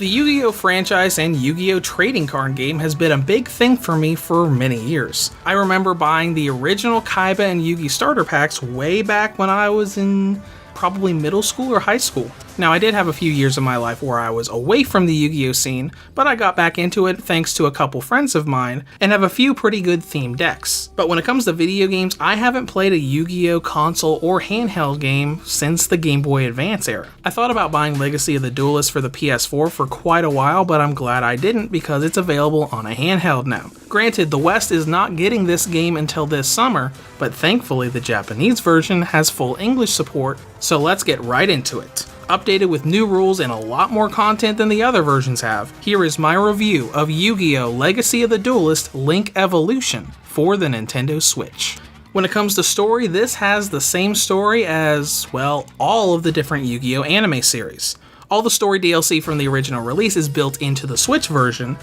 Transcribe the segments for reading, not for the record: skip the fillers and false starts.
The Yu-Gi-Oh! Franchise and Yu-Gi-Oh! Trading card game has been a big thing for me for many years. I remember buying the original Kaiba and Yugi starter packs way back when I was in probably middle school or high school. Now, I did have a few years of my life where I was away from the Yu-Gi-Oh! Scene, but I got back into it thanks to a couple friends of mine and have a few pretty good themed decks. But when it comes to video games, I haven't played a Yu-Gi-Oh! Console or handheld game since the Game Boy Advance era. I thought about buying Legacy of the Duelist for the PS4 for quite a while, but I'm glad I didn't because it's available on a handheld now. Granted, the West is not getting this game until this summer, but thankfully the Japanese version has full English support, so let's get right into it. Updated with new rules and a lot more content than the other versions have, here is my review of Yu-Gi-Oh! Legacy of the Duelist Link Evolution for the Nintendo Switch. When it comes to story, this has the same story as, well, all of the different Yu-Gi-Oh! Anime series. All the story DLC from the original release is built into the Switch version,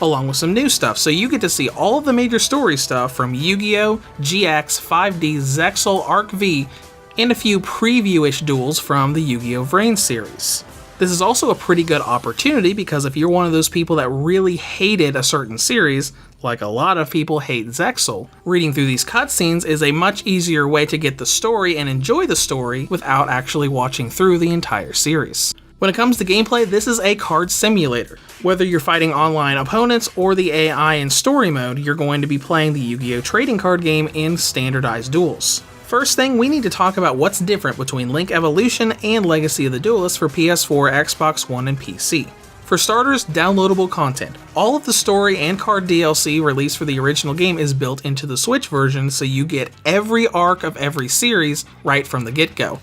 along with some new stuff, so you get to see all of the major story stuff from Yu-Gi-Oh!, GX, 5D, Zexal, Arc V, and a few preview-ish duels from the Yu-Gi-Oh! Vrain series. This is also a pretty good opportunity because if you're one of those people that really hated a certain series, like a lot of people hate Zexal, reading through these cutscenes is a much easier way to get the story and enjoy the story without actually watching through the entire series. When it comes to gameplay, this is a card simulator. Whether you're fighting online opponents or the AI in story mode, you're going to be playing the Yu-Gi-Oh! Trading card game in standardized duels. First thing, we need to talk about what's different between Link Evolution and Legacy of the Duelist for PS4, Xbox One, and PC. For starters, downloadable content. All of the story and card DLC released for the original game is built into the Switch version, so you get every arc of every series right from the get-go.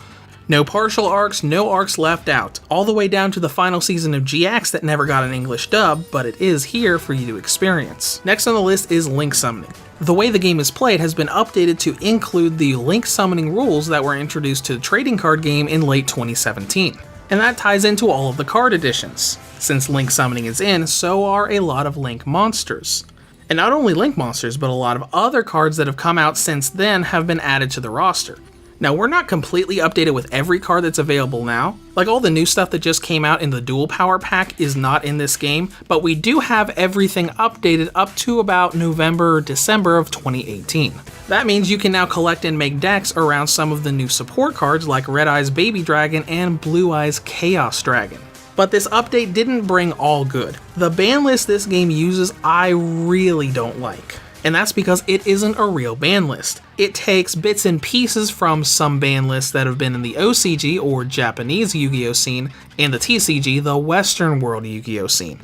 No partial arcs, no arcs left out, all the way down to the final season of GX that never got an English dub, but it is here for you to experience. Next on the list is Link Summoning. The way the game is played has been updated to include the Link Summoning rules that were introduced to the trading card game in late 2017. And that ties into all of the card additions. Since Link Summoning is in, so are a lot of Link monsters. And not only Link monsters, but a lot of other cards that have come out since then have been added to the roster. Now, we're not completely updated with every card that's available now. Like all the new stuff that just came out in the Dual Power Pack is not in this game, but we do have everything updated up to about November or December of 2018. That means you can now collect and make decks around some of the new support cards like Red Eye's Baby Dragon and Blue Eye's Chaos Dragon. But this update didn't bring all good. The ban list this game uses I really don't like. And that's because it isn't a real ban list. It takes bits and pieces from some ban lists that have been in the OCG or Japanese Yu-Gi-Oh! Scene and the TCG, the Western World Yu-Gi-Oh! Scene.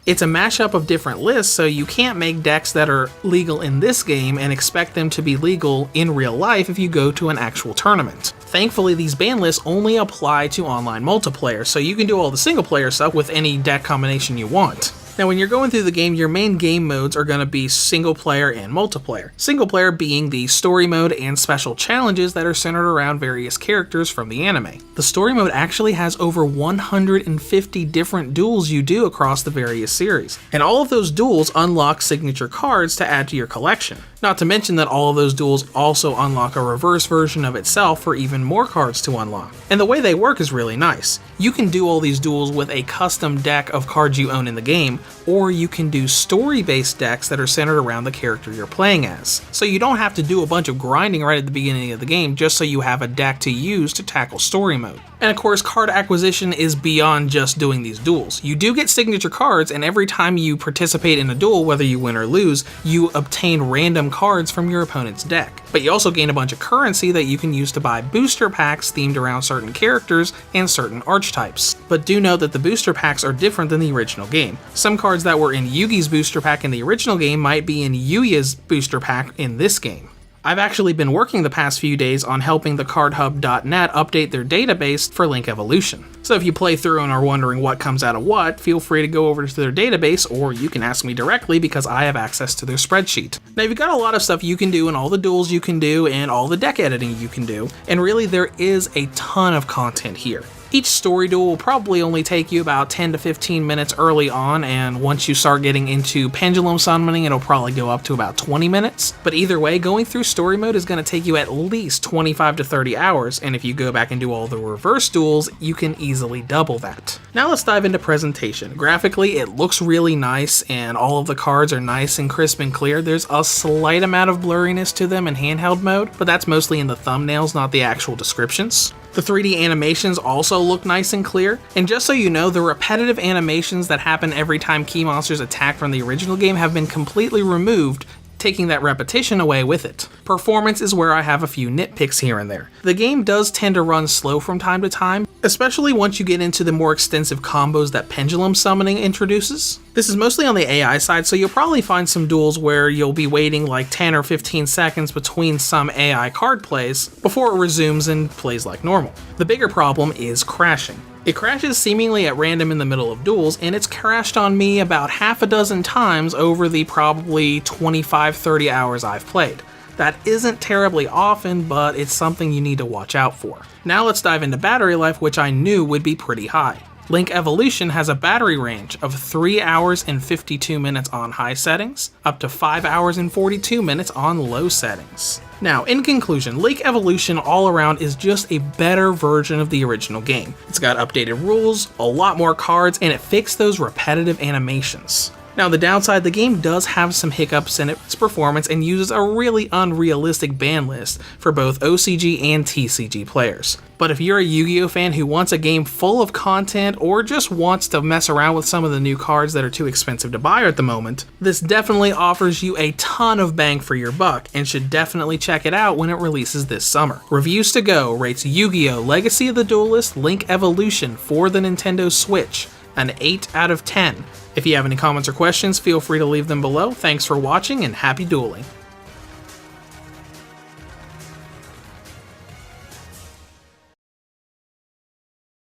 It's a mashup of different lists, so you can't make decks that are legal in this game and expect them to be legal in real life if you go to an actual tournament. Thankfully, these ban lists only apply to online multiplayer, so you can do all the single player stuff with any deck combination you want. Now, when you're going through the game, your main game modes are going to be single player and multiplayer. Single player being the story mode and special challenges that are centered around various characters from the anime. The story mode actually has over 150 different duels you do across the various series, and all of those duels unlock signature cards to add to your collection. Not to mention that all of those duels also unlock a reverse version of itself for even more cards to unlock. And the way they work is really nice. You can do all these duels with a custom deck of cards you own in the game, or you can do story-based decks that are centered around the character you're playing as. So you don't have to do a bunch of grinding right at the beginning of the game just so you have a deck to use to tackle story mode. And of course, card acquisition is beyond just doing these duels. You do get signature cards, and every time you participate in a duel, whether you win or lose, you obtain random cards from your opponent's deck. But you also gain a bunch of currency that you can use to buy booster packs themed around certain characters and certain archetypes. But do note that the booster packs are different than the original game. Some cards that were in Yugi's booster pack in the original game might be in Yuya's booster pack in this game. I've actually been working the past few days on helping the cardhub.net update their database for Link Evolution. So if you play through and are wondering what comes out of what, feel free to go over to their database, or you can ask me directly because I have access to their spreadsheet. Now, you've got a lot of stuff you can do and all the duels you can do and all the deck editing you can do, and really there is a ton of content here. Each story duel will probably only take you about 10 to 15 minutes early on, and once you start getting into pendulum summoning, it'll probably go up to about 20 minutes. But either way, going through story mode is going to take you at least 25 to 30 hours, and if you go back and do all the reverse duels, you can easily double that. Now let's dive into presentation. Graphically, it looks really nice, and all of the cards are nice and crisp and clear. There's a slight amount of blurriness to them in handheld mode, but that's mostly in the thumbnails, not the actual descriptions. The 3D animations also look nice and clear, and just so you know, the repetitive animations that happen every time key monsters attack from the original game have been completely removed, taking that repetition away with it. Performance is where I have a few nitpicks here and there. The game does tend to run slow from time to time, especially once you get into the more extensive combos that pendulum summoning introduces. This is mostly on the AI side, so you'll probably find some duels where you'll be waiting like 10 or 15 seconds between some AI card plays before it resumes and plays like normal. The bigger problem is crashing. It crashes seemingly at random in the middle of duels, and it's crashed on me about half a dozen times over the probably 25-30 hours I've played. That isn't terribly often, but it's something you need to watch out for. Now let's dive into battery life, which I knew would be pretty high. Link Evolution has a battery range of 3 hours and 52 minutes on high settings, up to 5 hours and 42 minutes on low settings. Now, in conclusion, Link Evolution all around is just a better version of the original game. It's got updated rules, a lot more cards, and it fixed those repetitive animations. Now, the downside, the game does have some hiccups in its performance and uses a really unrealistic ban list for both OCG and TCG players. But if you're a Yu-Gi-Oh fan who wants a game full of content or just wants to mess around with some of the new cards that are too expensive to buy at the moment, this definitely offers you a ton of bang for your buck and should definitely check it out when it releases this summer. Reviews to Go rates Yu-Gi-Oh! Legacy of the Duelist Link Evolution for the Nintendo Switch an 8 out of 10. If you have any comments or questions, feel free to leave them below. Thanks for watching and happy dueling.